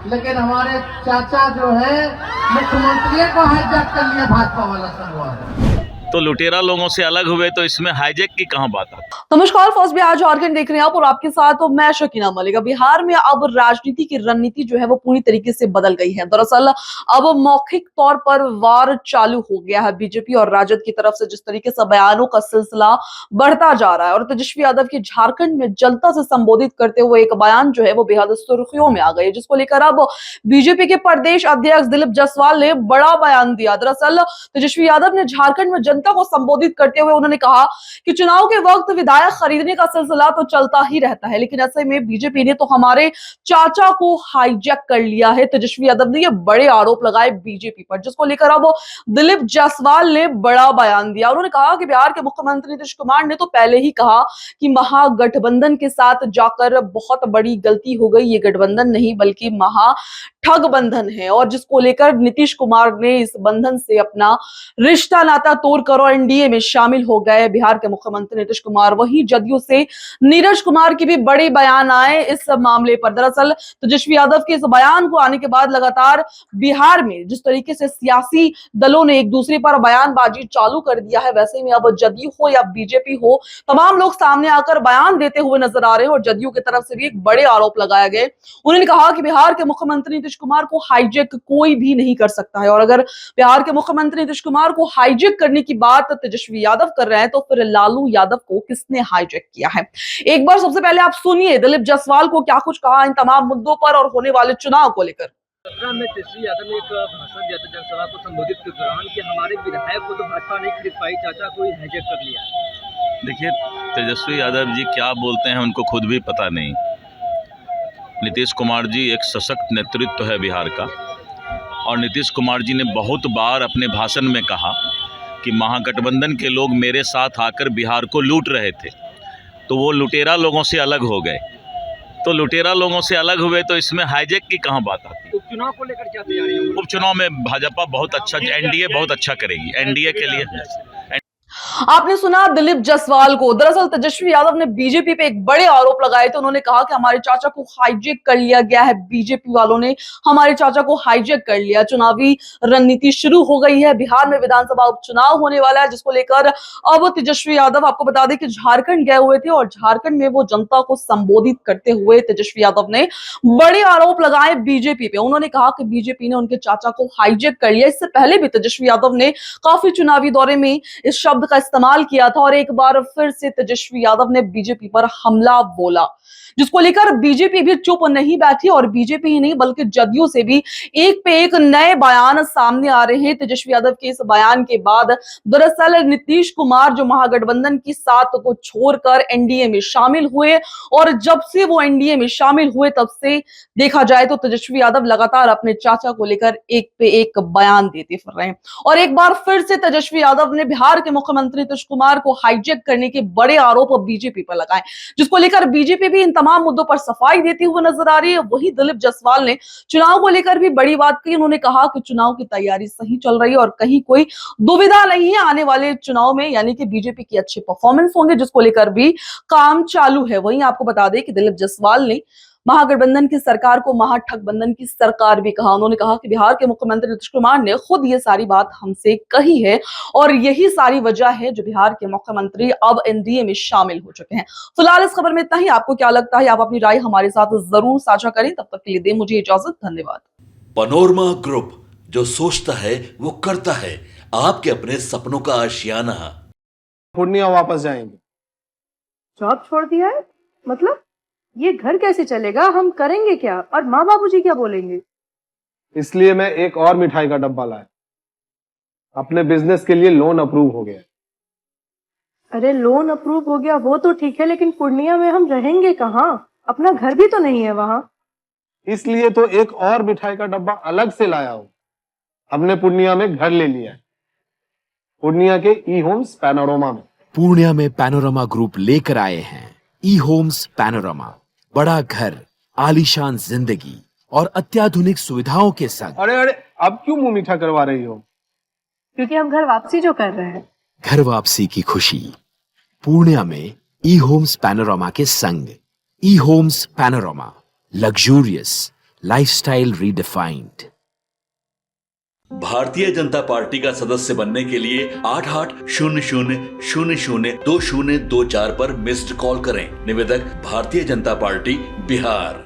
लेकिन हमारे चाचा जो है मुख्यमंत्री को हाईजैक कर लिया भाजपा वाला संगवार। तो लुटेरा लोगों से अलग हुए तो इसमें हाईजैक की कहां बात आती। नमस्कार, फर्स्ट बिहार झारखंड देख रहे हैं आप और आपके साथ तो मैं शकीना मलिक। बिहार में अब राजनीति की रणनीति जो है वो पूरी तरीके से बदल गई है। दरअसल अब मौखिक तौर पर वार चालू हो गया है बीजेपी और राजद की तरफ से। जिस तरीके से बयानों का सिलसिला बढ़ता जा रहा है और तेजस्वी यादव की झारखंड में जनता से संबोधित करते हुए एक बयान जो है वो बेहद सुर्खियों में आ गई, जिसको लेकर अब बीजेपी के प्रदेश अध्यक्ष दिलीप जायसवाल ने बड़ा बयान दिया। दरअसल तेजस्वी यादव ने झारखंड में जनता को संबोधित करते हुए उन्होंने कहा कि चुनाव के वक्त विधायक खरीदने का सिलसिला तो चलता ही रहता है, लेकिन ऐसे में बीजेपी ने तो हमारे चाचा को हाईजैक कर लिया है। तेजस्वी यादव ने ये बड़े आरोप लगाए बीजेपी पर, जिसको लेकर अब दिलीप जायसवाल ने बड़ा बयान दिया। उन्होंने कहा कि बिहार के मुख्यमंत्री नीतीश कुमार ने तो पहले ही कहा कि महागठबंधन के साथ जाकर बहुत बड़ी गलती हो गई। ये गठबंधन नहीं बल्कि महा ठग बंधन है, और जिसको लेकर नीतीश कुमार ने इस बंधन से अपना रिश्ता नाता तोड़कर और एनडीए में शामिल हो गए बिहार के मुख्यमंत्री नीतीश कुमार। वहीं जदयू से नीरज कुमार की भी बड़ी बयान आए इस मामले पर। दरअसल तेजस्वी यादव के इस बयान को आने के बाद लगातार बिहार में जिस तरीके से सियासी दलों ने एक दूसरे पर बयानबाजी चालू कर दिया है, वैसे में अब जदयू हो या बीजेपी हो, तमाम लोग सामने आकर बयान देते हुए नजर आ रहे हैं और जदयू की तरफ से भी एक बड़े आरोप लगाए गए। उन्होंने कहा कि बिहार के मुख्यमंत्री नीतीश कुमार को हाईजैक कोई भी नहीं कर सकता है, और अगर बिहार के मुख्यमंत्री नीतीश कुमार को हाईजैक करने की बात तेजस्वी यादव कर रहे हैं तो फिर लालू यादव को किसने हाईजैक किया है। एक बार सबसे पहले आप सुनिए दिलीप जायसवाल को क्या कुछ कहा इन तमाम मुद्दों पर और होने वाले चुनाव को लेकर। में तेजस्वी यादव ने एक भाषण दिया था जनसभा को संबोधित के दौरान कि हमारे विधायक को तो भाजपा नहीं खरीद पाई, चाचा को ही हाईजैक कर लिया। देखिए, तेजस्वी यादव जी क्या बोलते हैं उनको खुद भी पता नहीं। नीतीश कुमार जी एक सशक्त नेतृत्व है बिहार का, और नीतीश कुमार जी ने बहुत बार अपने भाषण में कहा कि महागठबंधन के लोग मेरे साथ आकर बिहार को लूट रहे थे, तो वो लुटेरा लोगों से अलग हो गए। तो लुटेरा लोगों से अलग हुए तो इसमें हाईजैक की कहां बात आती। उपचुनाव को लेकर क्या तैयारी है? उपचुनाव में भाजपा बहुत अच्छा, एनडीए बहुत अच्छा करेगी। एनडीए के लिए आपने सुना दिलीप जायसवाल को। दरअसल तेजस्वी यादव ने बीजेपी पे एक बड़े आरोप लगाए थे। उन्होंने कहा कि हमारे चाचा को हाईजैक कर लिया गया है, बीजेपी वालों ने हमारे चाचा को हाईजैक कर लिया। चुनावी रणनीति शुरू हो गई है। बिहार में विधानसभा उपचुनाव होने वाला है, जिसको लेकर अब तेजस्वी यादव, आपको बता दें कि झारखंड गए हुए थे और झारखंड में वो जनता को संबोधित करते हुए तेजस्वी यादव ने बड़े आरोप लगाए बीजेपी पे। उन्होंने कहा कि बीजेपी ने उनके चाचा को हाईजैक कर लिया। इससे पहले भी तेजस्वी यादव ने काफी चुनावी दौरे में इस शब्द का इस्तेमाल किया था और एक बार फिर से तेजस्वी यादव ने बीजेपी पर हमला बोला, जिसको लेकर बीजेपी भी चुप नहीं बैठी और बीजेपी ही नहीं बल्कि जदयू से भी एक पे एक नए बयान सामने आ रहे हैं। तेजस्वी यादव के इस बयान के बाद दरअसल नीतीश कुमार जो महागठबंधन की साथ को छोड़कर एनडीए में शामिल हुए, और जब से वो एनडीए में शामिल हुए तब से देखा जाए तो तेजस्वी यादव लगातार अपने चाचा को लेकर एक पे एक बयान देते फिर रहे हैं। और एक बार फिर से तेजस्वी यादव ने बिहार के मुख्यमंत्री नीतीश कुमार को हाईजैक करने के बड़े आरोप बीजेपी पर लगाए, जिसको लेकर बीजेपी भी इन तमाम मुद्दों पर सफाई देती हुई नजर आ रही है। वही दिलीप जायसवाल ने चुनाव को लेकर भी बड़ी बात कही। उन्होंने कहा कि चुनाव की तैयारी सही चल रही है और कहीं कोई दुविधा नहीं है, आने वाले चुनाव में यानी कि बीजेपी की अच्छे परफॉर्मेंस होंगे, जिसको लेकर भी काम चालू है। वहीं आपको बता दें कि दिलीप जायसवाल ने महागठबंधन की सरकार को महाठगबंधन की सरकार भी कहा। उन्होंने कहा कि बिहार के मुख्यमंत्री नीतीश कुमार ने खुद ये सारी बात हमसे कही है और यही सारी वजह है जो बिहार के मुख्यमंत्री अब एनडीए में शामिल हो चुके हैं। फिलहाल इस खबर में इतना ही। आपको क्या लगता है, आप अपनी राय हमारे साथ जरूर साझा करें। तब तक के लिए दें मुझे इजाजत। धन्यवाद। पनोरमा ग्रुप, जो सोचता है वो करता है। आपके अपने सपनों का आशियाना। पूर्णिया वापस जाएंगे। जॉब छोड़ दिया है? मतलब ये घर कैसे चलेगा? हम करेंगे क्या? और माँ बाबूजी क्या बोलेंगे? इसलिए मैं एक और मिठाई का डब्बा लाया। अपने बिजनेस के लिए लोन अप्रूव हो गया। अरे लोन अप्रूव हो गया वो तो ठीक है, लेकिन पूर्णिया में हम रहेंगे कहाँ? अपना घर भी तो नहीं है वहां। इसलिए तो एक और मिठाई का डब्बा अलग से लाया हूं। हमने पूर्णिया में घर ले लिया है, पूर्णिया के ई होम्स पैनोरमा में। पूर्णिया में पैनोरमा ग्रुप लेकर आए हैं ई होम्स पैनोरमा। बड़ा घर, आलीशान जिंदगी और अत्याधुनिक सुविधाओं के संग। अरे अरे, अब क्यों मुंह मीठा करवा रही हो? क्योंकि हम घर वापसी जो कर रहे हैं। घर वापसी की खुशी पूर्णिया में ई होम्स पैनोरमा के संग। E Homes Panorama, luxurious lifestyle redefined. Bharatiya Janata party का सदस्य बनने के लिए 8800002024 पर मिस्ड कॉल करें। निवेदक भारतीय जनता पार्टी बिहार।